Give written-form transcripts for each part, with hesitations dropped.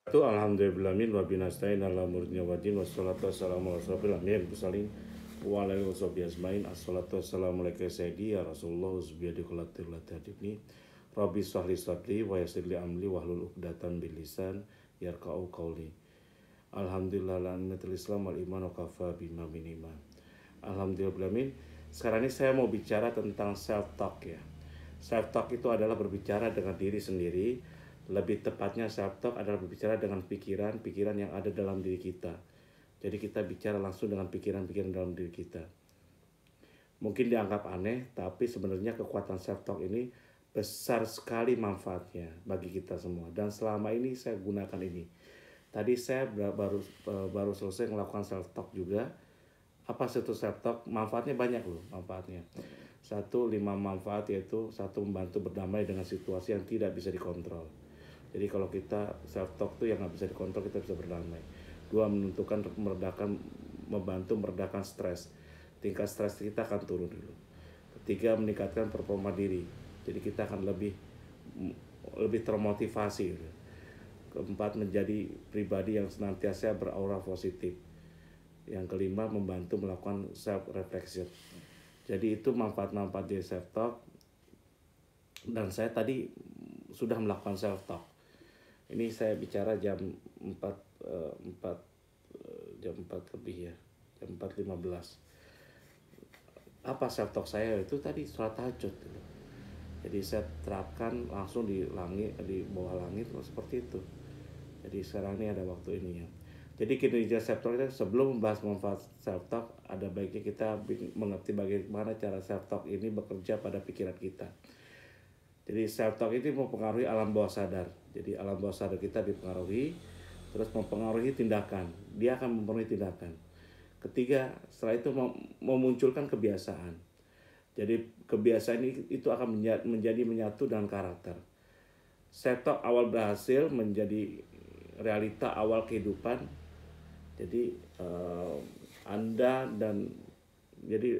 Itu alhamdulillahimin wa binastain ala murnya wadin wassalatu wassalamu ala asrofil anbiya'i wal mursalin wa ala alihi washabihi ajmain. Assalatu wassalamu alaika sayyidi ya Rasulullah uzbiyadi qulatil latadibni Rabbi shrahli sadri wa yassir li amri wahlul 'uqdatam bil lisan yarqa'u qawli. Alhamdulillah la ni'matul Islam wal iman wa kafa bima min iman. Alhamdulillahimin. Sekarang ini saya mau bicara tentang self talk ya. Self talk itu adalah berbicara dengan diri sendiri. Lebih tepatnya self talk adalah berbicara dengan pikiran-pikiran yang ada dalam diri kita. Jadi kita bicara langsung dengan pikiran-pikiran dalam diri kita. Mungkin dianggap aneh, tapi sebenarnya kekuatan self talk ini besar sekali manfaatnya bagi kita semua. Dan selama ini saya gunakan ini. Tadi saya baru selesai melakukan self talk juga. Apa itu self talk? Manfaatnya banyak loh, manfaatnya. 5 manfaat, yaitu 1, membantu berdamai dengan situasi yang tidak bisa dikontrol. Jadi kalau kita self talk tuh yang nggak bisa dikontrol, kita bisa berdamai. 2, membantu meredakan stres. Tingkat stres kita akan turun dulu. 3, meningkatkan performa diri. Jadi kita akan lebih termotivasi. 4, menjadi pribadi yang senantiasa beraura positif. Yang kelima, membantu melakukan self reflection. Jadi itu manfaat-manfaat dari self talk. Dan saya tadi sudah melakukan self talk. Ini saya bicara jam 4 lebih ya, jam 4.15. Apa self talk saya itu tadi sholat tahajud. Jadi saya terapkan langsung di langit, di bawah langit seperti itu. Jadi sekarang ini ada waktu ini ya. Jadi kinerja self talk itu, sebelum membahas manfaat self talk, ada baiknya kita mengerti bagaimana cara self talk ini bekerja pada pikiran kita. Jadi self talk itu mempengaruhi alam bawah sadar. Jadi alam bawah sadar kita dipengaruhi, terus mempengaruhi tindakan. Dia akan mempengaruhi tindakan. Ketiga, setelah itu memunculkan kebiasaan. Jadi kebiasaan itu akan menjadi menyatu dengan karakter. Self talk awal berhasil menjadi realita awal kehidupan. Jadi Anda dan jadi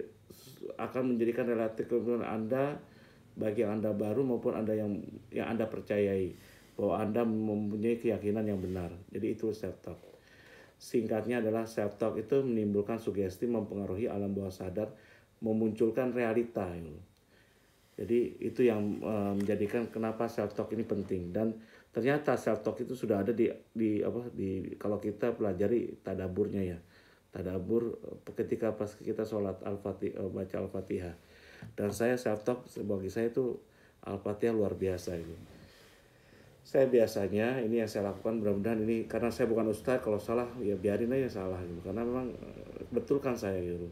akan menjadikan relatif kehidupan Anda, bagi yang Anda baru maupun Anda yang Anda percayai, bahwa Anda mempunyai keyakinan yang benar. Jadi itu self talk. Singkatnya adalah self talk itu menimbulkan sugesti, mempengaruhi alam bawah sadar, memunculkan realita. Jadi itu yang menjadikan kenapa self talk ini penting. Dan ternyata self talk itu sudah ada di kalau kita pelajari tadaburnya ya. Tadabur ketika pas kita sholat baca Al-Fatihah. Dan saya self talk bagi saya itu Al-Fatihah luar biasa itu. Saya biasanya ini yang saya lakukan, mudah-mudahan ini, karena saya bukan ustadz, kalau salah ya biarin aja salah gitu. Karena memang betulkan saya gitu.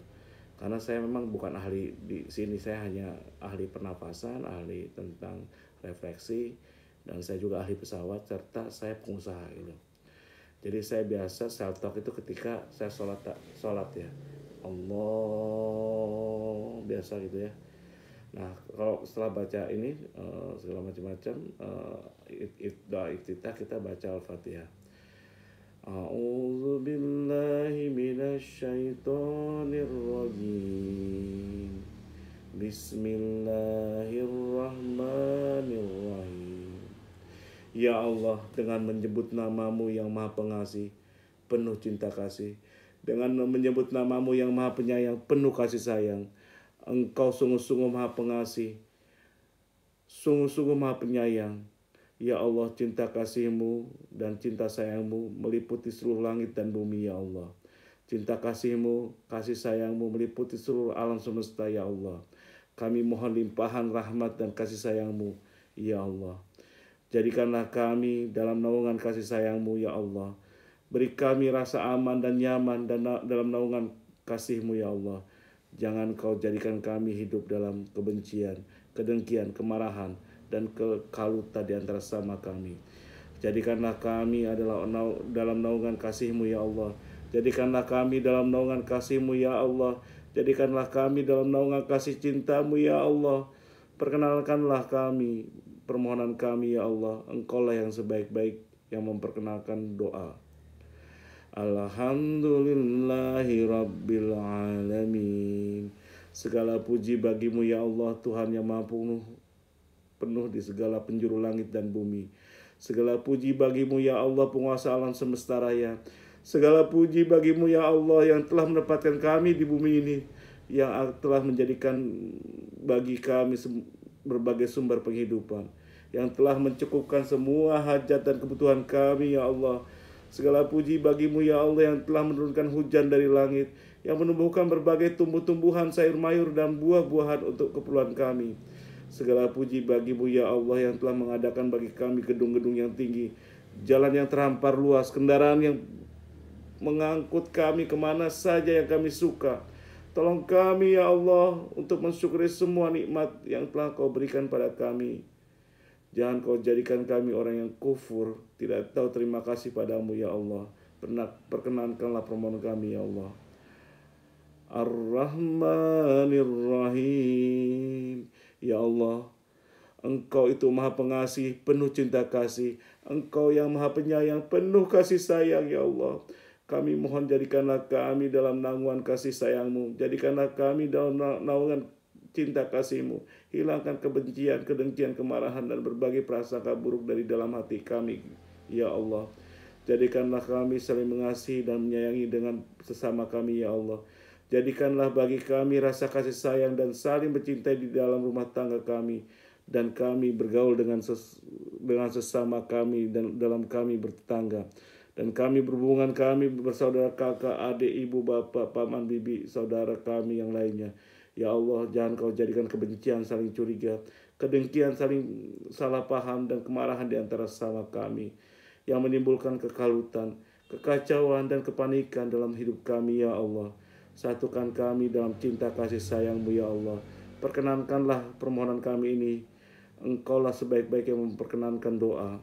Karena saya memang bukan ahli di sini, saya hanya ahli pernapasan, ahli tentang refleksi, dan saya juga ahli pesawat, serta saya pengusaha gitu. Jadi saya biasa self talk itu ketika saya sholat ya. Allah, biasa gitu ya. Nah, kalau setelah baca ini segala macam-macam doa iftitah, kita baca Al-Fatihah. A'udzu billahi minasy syaithanir rajim. Bismillahirrahmanirrahim. Ya Allah, dengan menyebut namamu yang maha pengasih, penuh cinta kasih, dengan menyebut namamu yang maha penyayang, penuh kasih sayang, Engkau sungguh-sungguh maha pengasih, sungguh-sungguh maha penyayang. Ya Allah, cinta kasihmu dan cinta sayangmu meliputi seluruh langit dan bumi ya Allah. Cinta kasihmu, kasih sayangmu meliputi seluruh alam semesta ya Allah. Kami mohon limpahan rahmat dan kasih sayangmu ya Allah. Jadikanlah kami dalam naungan kasih sayangmu ya Allah. Beri kami rasa aman dan nyaman dan dalam naungan kasihmu ya Allah. Jangan kau jadikan kami hidup dalam kebencian, kedengkian, kemarahan, dan kekalutan di antara sama kami. Jadikanlah kami adalah dalam naungan kasih-Mu ya Allah. Jadikanlah kami dalam naungan kasih-Mu ya Allah. Jadikanlah kami dalam naungan kasih cinta-Mu ya Allah. Perkenalkanlah kami, permohonan kami ya Allah. Engkaulah yang sebaik-baik yang memperkenalkan doa. Alhamdulillahi Rabbil Alamin. Segala puji bagimu ya Allah, Tuhan yang maha penuh di segala penjuru langit dan bumi. Segala puji bagimu ya Allah, penguasa alam semesta raya. Segala puji bagimu ya Allah yang telah menempatkan kami di bumi ini, yang telah menjadikan bagi kami berbagai sumber penghidupan, yang telah mencukupkan semua hajat dan kebutuhan kami ya Allah. Segala puji bagimu ya Allah yang telah menurunkan hujan dari langit, yang menumbuhkan berbagai tumbuh-tumbuhan, sayur mayur dan buah-buahan untuk keperluan kami. Segala puji bagimu ya Allah yang telah mengadakan bagi kami gedung-gedung yang tinggi, jalan yang terhampar luas, kendaraan yang mengangkut kami kemana saja yang kami suka. Tolong kami ya Allah untuk mensyukuri semua nikmat yang telah Kau berikan pada kami. Jangan Kau jadikan kami orang yang kufur, tidak tahu terima kasih padamu ya Allah. Perkenankanlah permohonan kami ya Allah. Ar-Rahmanir Rahim. Ya Allah, Engkau itu maha pengasih, penuh cinta kasih. Engkau yang maha penyayang, penuh kasih sayang ya Allah. Kami mohon jadikanlah kami dalam naungan kasih sayang-Mu. Jadikanlah kami dalam naungan cinta kasih-Mu. Hilangkan kebencian, kedengkian, kemarahan, dan berbagai prasangka buruk dari dalam hati kami ya Allah. Jadikanlah kami saling mengasihi dan menyayangi dengan sesama kami ya Allah. Jadikanlah bagi kami rasa kasih sayang dan saling mencintai di dalam rumah tangga kami, dan kami bergaul dengan sesama kami dan dalam kami bertetangga, dan kami berhubungan kami bersaudara, kakak, adik, ibu, bapak, paman, bibi, saudara kami yang lainnya. Ya Allah, jangan Kau jadikan kebencian, saling curiga, kedengkian, saling salah paham, dan kemarahan di antara sesama kami, yang menimbulkan kekalutan, kekacauan, dan kepanikan dalam hidup kami ya Allah. Satukan kami dalam cinta kasih sayang-Mu ya Allah. Perkenankanlah permohonan kami ini. Engkaulah sebaik-baik yang memperkenankan doa.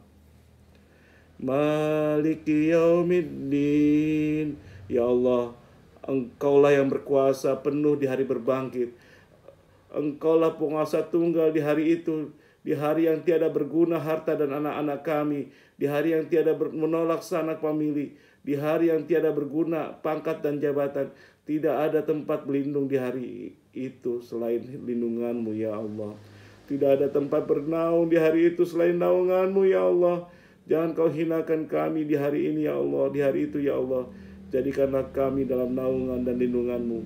Maliki yaumiddin. Ya Allah, Engkaulah yang berkuasa penuh di hari berbangkit. Engkaulah penguasa tunggal di hari itu, di hari yang tiada berguna harta dan anak-anak kami, di hari yang tiada menolak sanak famili, di hari yang tiada berguna pangkat dan jabatan. Tidak ada tempat berlindung di hari itu selain lindungan-Mu ya Allah. Tidak ada tempat bernaung di hari itu selain naungan-Mu ya Allah. Jangan Kau hinakan kami di hari ini ya Allah, di hari itu ya Allah. Jadikanlah kami dalam naungan dan lindungan-Mu.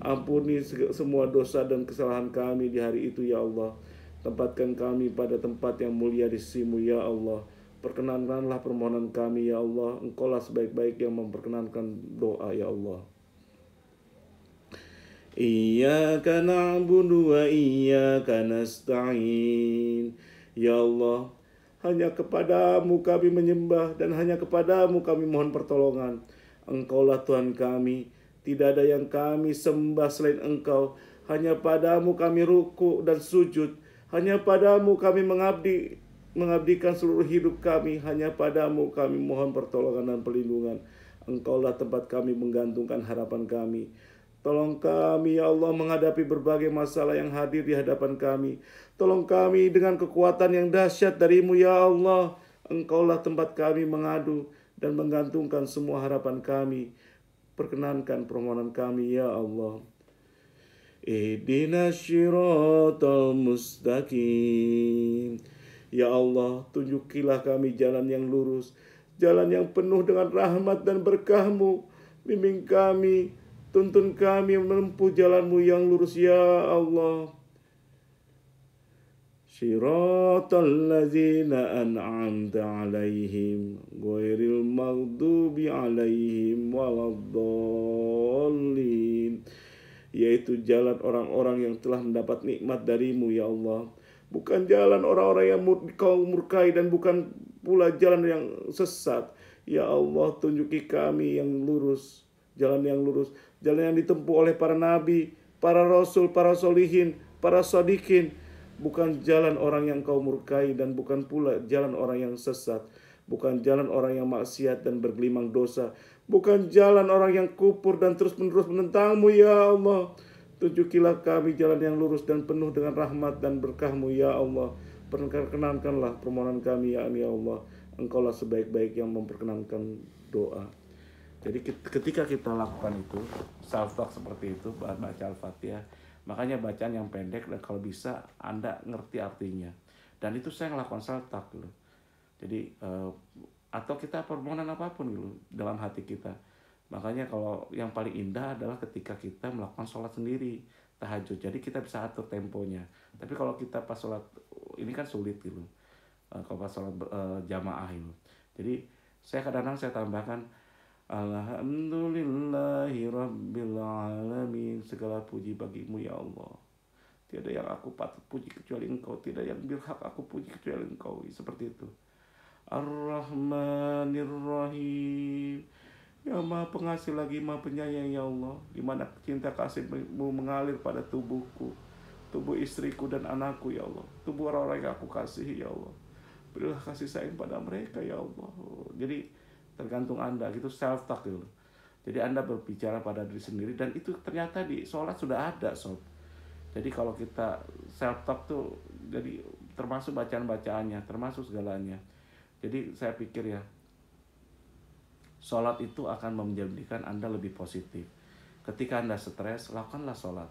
Ampuni semua dosa dan kesalahan kami di hari itu ya Allah. Tempatkan kami pada tempat yang mulia di sisi-Mu ya Allah. Perkenankanlah permohonan kami ya Allah. Engkaulah sebaik-baik yang memperkenankan doa ya Allah. Iyyaka na'budu wa iyyaka nasta'in. Ya Allah, hanya kepadamu kami menyembah dan hanya kepadamu kami mohon pertolongan. Engkaulah Tuhan kami, tidak ada yang kami sembah selain Engkau. Hanya padamu kami ruku dan sujud. Hanya padamu kami mengabdikan seluruh hidup kami. Hanya padamu kami mohon pertolongan dan perlindungan. Engkaulah tempat kami menggantungkan harapan kami. Tolong kami ya Allah menghadapi berbagai masalah yang hadir di hadapan kami. Tolong kami dengan kekuatan yang dahsyat dari-Mu ya Allah. Engkaulah tempat kami mengadu dan menggantungkan semua harapan kami. Perkenankan permohonan kami ya Allah. Ihdinas syiratal mustaqim. Ya Allah, tunjukilah kami jalan yang lurus, jalan yang penuh dengan rahmat dan berkah-Mu. Bimbing kami, tuntun kami menempuh jalan-Mu yang lurus ya Allah. Syiratal ladzina an'amta alaihim ghairil maghdubi alaihim waladdallin. Yaitu jalan orang-orang yang telah mendapat nikmat dari-Mu ya Allah. Bukan jalan orang-orang yang Kau murkai dan bukan pula jalan yang sesat. Ya Allah, tunjuki kami yang lurus, jalan yang lurus, jalan yang ditempuh oleh para nabi, para rasul, para solihin, para shodiqin. Bukan jalan orang yang Kau murkai dan bukan pula jalan orang yang sesat. Bukan jalan orang yang maksiat dan bergelimang dosa. Bukan jalan orang yang kufur dan terus-menerus menentang-Mu ya Allah. Tunjukilah kami jalan yang lurus dan penuh dengan rahmat dan berkah-Mu ya Allah. Perkenankanlah permohonan kami ya Allah. Engkaulah sebaik-baik yang memperkenankan doa. Jadi ketika kita lakukan itu, self-talk seperti itu, baca Al-Fatihah, makanya bacaan yang pendek dan kalau bisa Anda ngerti artinya. Dan itu saya ngelakukan self-talk loh. Jadi atau kita permohonan apapun gitu dalam hati kita. Makanya kalau yang paling indah adalah ketika kita melakukan sholat sendiri tahajud. Jadi kita bisa atur temponya. Tapi kalau kita pas sholat ini kan sulit gitu. Kalau pas sholat jamaah itu. Jadi saya kadang-kadang saya tambahkan Alhamdulillahi Rabbil Alamin, segala puji bagimu ya Allah. Tiada yang aku patut puji kecuali engkau, tidak yang berhak aku puji kecuali engkau. Seperti itu. Ar-Rahmanir Rahim, ya Maha Pengasih lagi Maha Penyayang ya Allah, di mana cinta kasih-Mu mengalir pada tubuhku, tubuh istriku dan anakku ya Allah, tubuh orang-orang yang aku kasihi ya Allah. Berilah kasih sayang pada mereka ya Allah. Jadi tergantung Anda, gitu, self talk gitu. Jadi Anda berbicara pada diri sendiri, dan itu ternyata di sholat sudah ada, sob. Jadi kalau kita self talk tuh jadi termasuk bacaan-bacaannya, termasuk segalanya. Jadi saya pikir ya, sholat itu akan menjadikan Anda lebih positif. Ketika Anda stres, lakukanlah sholat.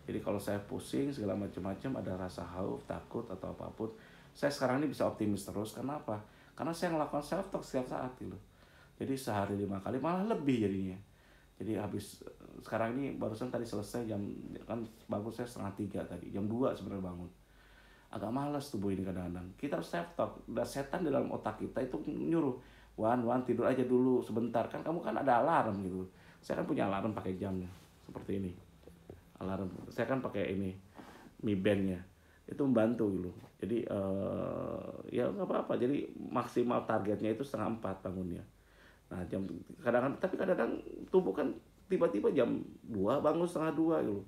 Jadi kalau saya pusing segala macam-macam, ada rasa khauf, takut atau apapun, saya sekarang ini bisa optimis terus. Kenapa? Karena saya melakukan self talk setiap saat gitu. Jadi sehari 5 kali, malah lebih jadinya. Jadi habis sekarang ini barusan tadi selesai jam, kan bangun saya 2:30 tadi, jam 2 sebenarnya bangun. Agak malas tubuh ini kadang-kadang. Kita harus self talk. Dan setan di dalam otak kita itu nyuruh, Wan tidur aja dulu sebentar. Kan kamu kan ada alarm gitu. Saya kan punya alarm pakai jamnya seperti ini. Alarm. Saya kan pakai ini Mi Bandnya. Itu membantu gitu. Jadi ya nggak apa-apa. Jadi maksimal targetnya itu 3:30 bangunnya. Nah kadang-kadang, tapi kadang-kadang tubuh kan tiba-tiba jam 2 bangun 1:30 gitu.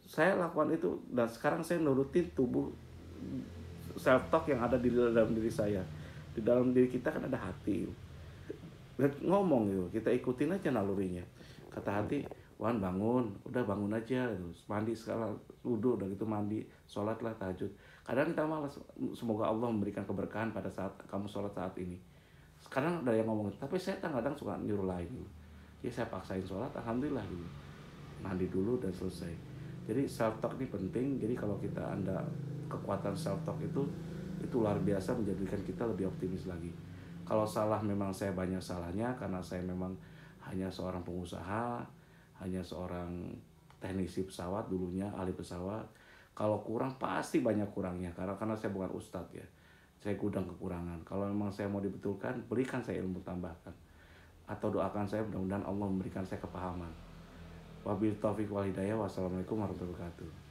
Saya lakukan itu, dan sekarang saya nurutin tubuh self talk yang ada di dalam diri saya. Di dalam diri kita kan ada hati, dan ngomong gitu, kita ikutin aja nalurinya. Kata hati, Wan bangun, udah bangun aja gitu. Mandi sekarang, wudhu, udah gitu mandi, sholatlah tahajud. Kadang kita malas. Semoga Allah memberikan keberkahan pada saat kamu sholat saat ini. Sekarang ada yang ngomong, tapi saya kadang suka nyuruh lain gitu. Jadi saya paksain sholat, alhamdulillah gitu. Mandi dulu dan selesai. Jadi self talk ini penting. Jadi kalau kita Anda kekuatan self talk itu luar biasa, menjadikan kita lebih optimis lagi. Kalau salah, memang saya banyak salahnya, karena saya memang hanya seorang pengusaha, hanya seorang teknisi pesawat dulunya, ahli pesawat. Kalau kurang pasti banyak kurangnya, karena saya bukan ustadz ya. Saya gudang kekurangan. Kalau memang saya mau dibetulkan, berikan saya ilmu tambahkan, atau doakan saya, mudah-mudahan Allah memberikan saya kepahaman. Wabillahi taufiq wal hidayah. Wassalamualaikum warahmatullahi wabarakatuh.